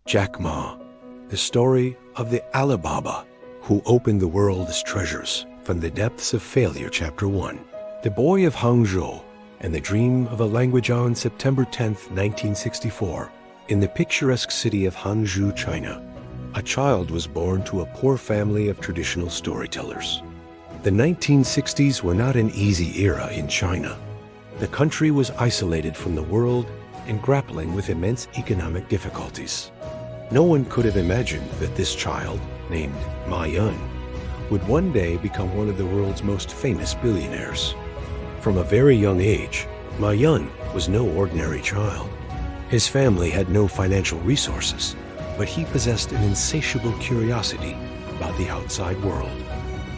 Jack Ma, the story of the Alibaba, who opened the world's treasures from the depths of failure. Chapter 1. The boy of Hangzhou and the dream of a language. On September 10, 1964, in the picturesque city of Hangzhou, China, a child was born to a poor family of traditional storytellers. The 1960s were not an easy era in China. The country was isolated from the world and grappling with immense economic difficulties. No one could have imagined that this child, named Ma Yun, would one day become one of the world's most famous billionaires. From a very young age, Ma Yun was no ordinary child. His family had no financial resources, but he possessed an insatiable curiosity about the outside world.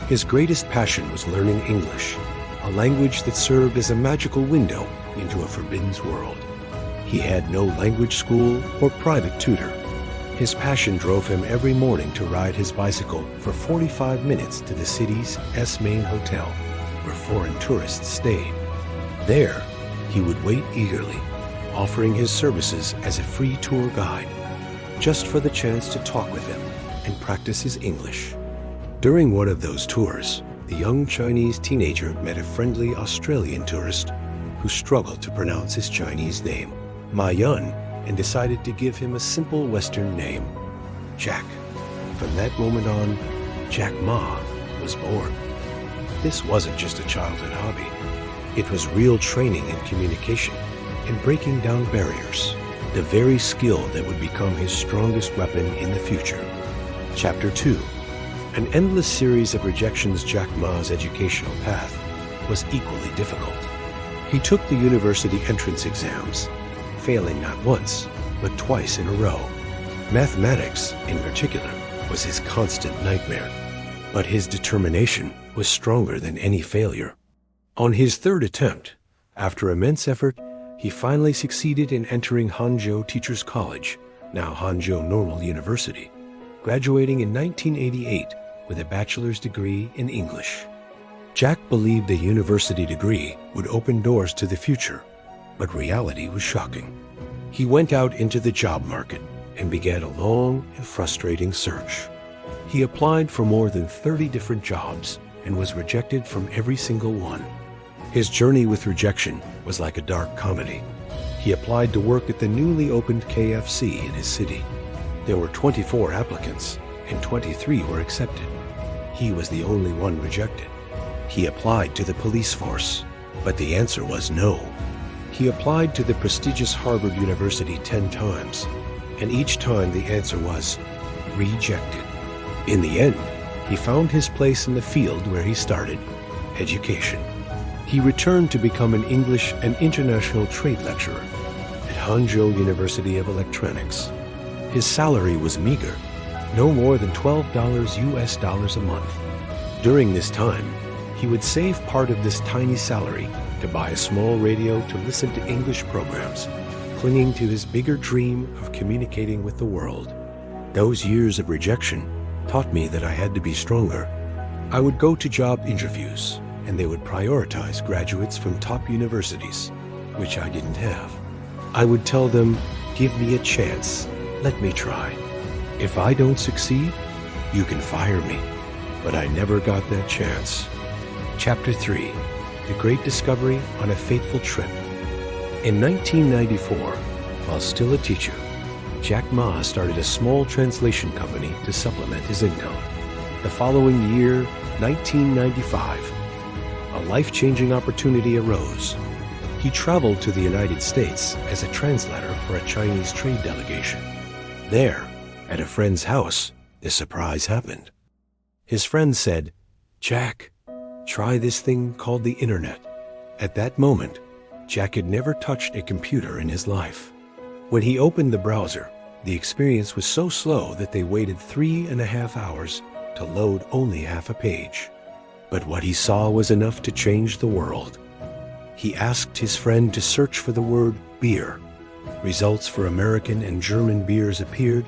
His greatest passion was learning English, a language that served as a magical window into a forbidden world. He had no language school or private tutor. His passion drove him every morning to ride his bicycle for 45 minutes to the city's main hotel, where foreign tourists stayed. There, he would wait eagerly, offering his services as a free tour guide, just for the chance to talk with him and practice his English. During one of those tours, the young Chinese teenager met a friendly Australian tourist who struggled to pronounce his Chinese name, Ma Yun, and decided to give him a simple Western name, Jack. From that moment on, Jack Ma was born. This wasn't just a childhood hobby. It was real training in communication and breaking down barriers, the very skill that would become his strongest weapon in the future. Chapter 2. An endless series of rejections. Jack Ma's educational path was equally difficult. He took the university entrance exams, failing not once, but twice in a row. Mathematics, in particular, was his constant nightmare, but his determination was stronger than any failure. On his third attempt, after immense effort, he finally succeeded in entering Hangzhou Teachers College, now Hangzhou Normal University, graduating in 1988 with a bachelor's degree in English. Jack believed a university degree would open doors to the future, but reality was shocking. He went out into the job market and began a long and frustrating search. He applied for more than 30 different jobs and was rejected from every single one. His journey with rejection was like a dark comedy. He applied to work at the newly opened KFC in his city. There were 24 applicants, and 23 were accepted. He was the only one rejected. He applied to the police force, but the answer was no. He applied to the prestigious Harvard University 10 times, and each time the answer was rejected. In the end, he found his place in the field where he started, education. He returned to become an English and international trade lecturer at Hangzhou University of Electronics. His salary was meager, no more than $12 a month. During this time, he would save part of this tiny salary to buy a small radio to listen to English programs, clinging to his bigger dream of communicating with the world. Those years of rejection taught me that I had to be stronger. I would go to job interviews, and they would prioritize graduates from top universities, which I didn't have. I would tell them, "Give me a chance, let me try. If I don't succeed, you can fire me." But I never got that chance. Chapter 3. The Great Discovery on a Fateful Trip. In 1994, while still a teacher, Jack Ma started a small translation company to supplement his income. The following year, 1995, a life-changing opportunity arose. He traveled to the United States as a translator for a Chinese trade delegation. There, at a friend's house, the surprise happened. His friend said, "Jack, try this thing called the internet." At that moment, Jack had never touched a computer in his life. When he opened the browser, the experience was so slow that they waited 3.5 hours to load only half a page. But what he saw was enough to change the world. He asked his friend to search for the word beer. Results for American and German beers appeared,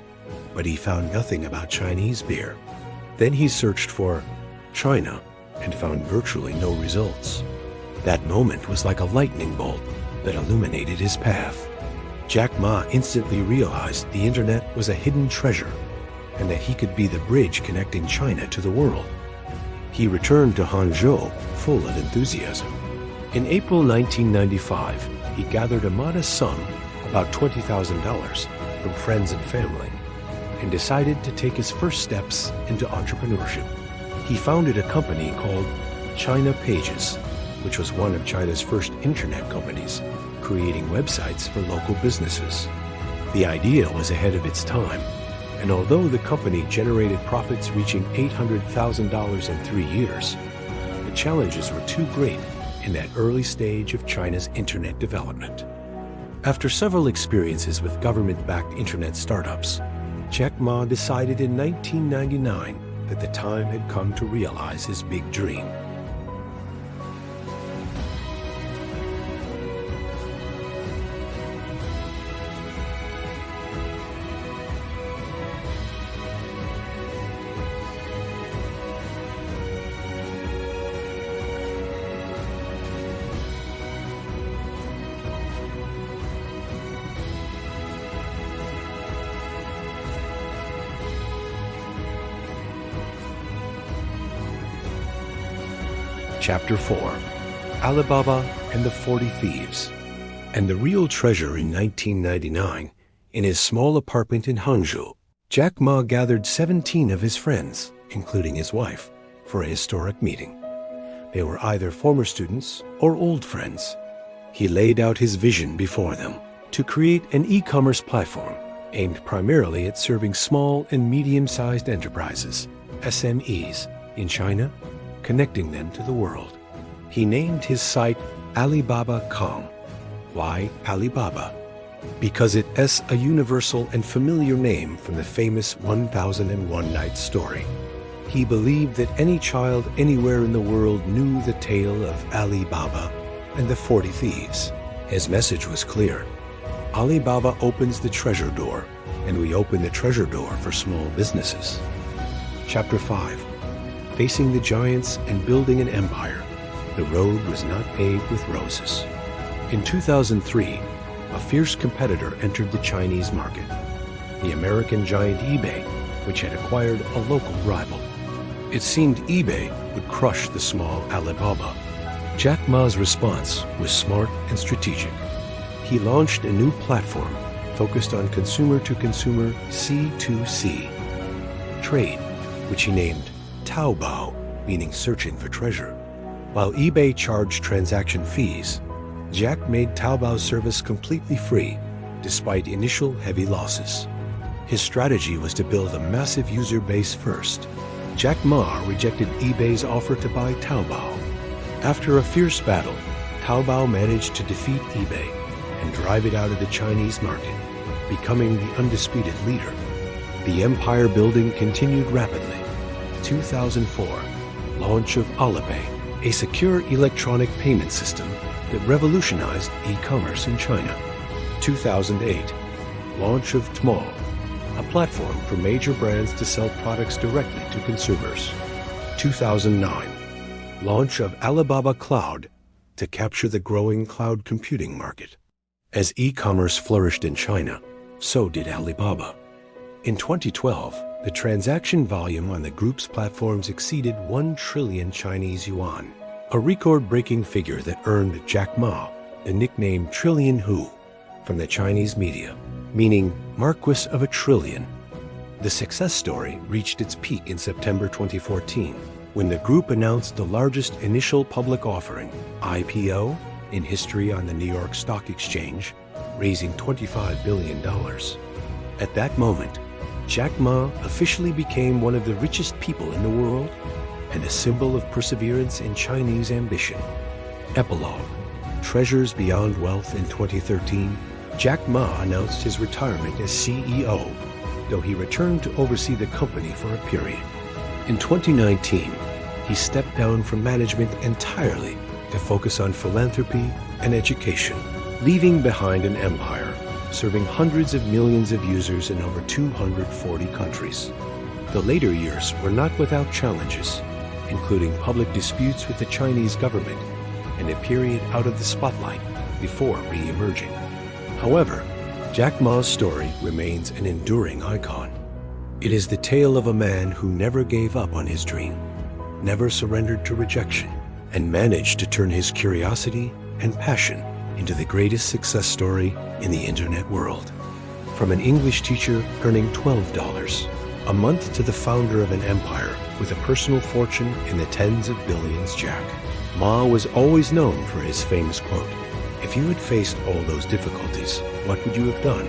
but he found nothing about Chinese beer. Then he searched for China and found virtually no results. That moment was like a lightning bolt that illuminated his path. Jack Ma instantly realized the internet was a hidden treasure and that he could be the bridge connecting China to the world. He returned to Hangzhou full of enthusiasm. In April 1995, he gathered a modest sum, about $20,000, from friends and family, and decided to take his first steps into entrepreneurship. He founded a company called China Pages, which was one of China's first internet companies, creating websites for local businesses. The idea was ahead of its time, and although the company generated profits reaching $800,000 in 3 years, the challenges were too great in that early stage of China's internet development. After several experiences with government-backed internet startups, Jack Ma decided in 1999 that the time had come to realize his big dream. Chapter 4: Alibaba and the 40 Thieves. And the real treasure in 1999, in his small apartment in Hangzhou, Jack Ma gathered 17 of his friends, including his wife, for a historic meeting. They were either former students or old friends. He laid out his vision before them to create an e-commerce platform aimed primarily at serving small and medium-sized enterprises, SMEs, in China, connecting them to the world. He named his site Alibaba.com. Why Alibaba? Because it is a universal and familiar name from the famous 1001 Nights story. He believed that any child anywhere in the world knew the tale of Alibaba and the 40 Thieves. His message was clear. Alibaba opens the treasure door, and we open the treasure door for small businesses. Chapter 5: Facing the giants and building an empire, the road was not paved with roses. In 2003, a fierce competitor entered the Chinese market, the American giant eBay, which had acquired a local rival. It seemed eBay would crush the small Alibaba. Jack Ma's response was smart and strategic. He launched a new platform focused on consumer-to-consumer C2C trade, which he named Taobao, meaning searching for treasure. While eBay charged transaction fees, Jack made Taobao's service completely free, despite initial heavy losses. His strategy was to build a massive user base first. Jack Ma rejected eBay's offer to buy Taobao. After a fierce battle, Taobao managed to defeat eBay and drive it out of the Chinese market, becoming the undisputed leader. The empire building continued rapidly. 2004, launch of Alipay, a secure electronic payment system that revolutionized e-commerce in China. 2008, launch of Tmall, a platform for major brands to sell products directly to consumers. 2009, launch of Alibaba Cloud to capture the growing cloud computing market. As e-commerce flourished in China, so did Alibaba. In 2012, the transaction volume on the group's platforms exceeded 1 trillion Chinese yuan, a record-breaking figure that earned Jack Ma the nickname Trillion Hu from the Chinese media, meaning Marquis of a Trillion. The success story reached its peak in September 2014, when the group announced the largest initial public offering, IPO, in history on the New York Stock Exchange, raising $25 billion. At that moment, Jack Ma officially became one of the richest people in the world and a symbol of perseverance and Chinese ambition. Epilogue: Treasures Beyond Wealth. In 2013, Jack Ma announced his retirement as CEO, though he returned to oversee the company for a period. In 2019, he stepped down from management entirely to focus on philanthropy and education, leaving behind an empire serving hundreds of millions of users in over 240 countries. The later years were not without challenges, including public disputes with the Chinese government and a period out of the spotlight before re-emerging. However, Jack Ma's story remains an enduring icon. It is the tale of a man who never gave up on his dream, never surrendered to rejection, and managed to turn his curiosity and passion into the greatest success story in the internet world. From an English teacher earning $12 a month to the founder of an empire with a personal fortune in the tens of billions, Jack Ma was always known for his famous quote, "If you had faced all those difficulties, what would you have done?"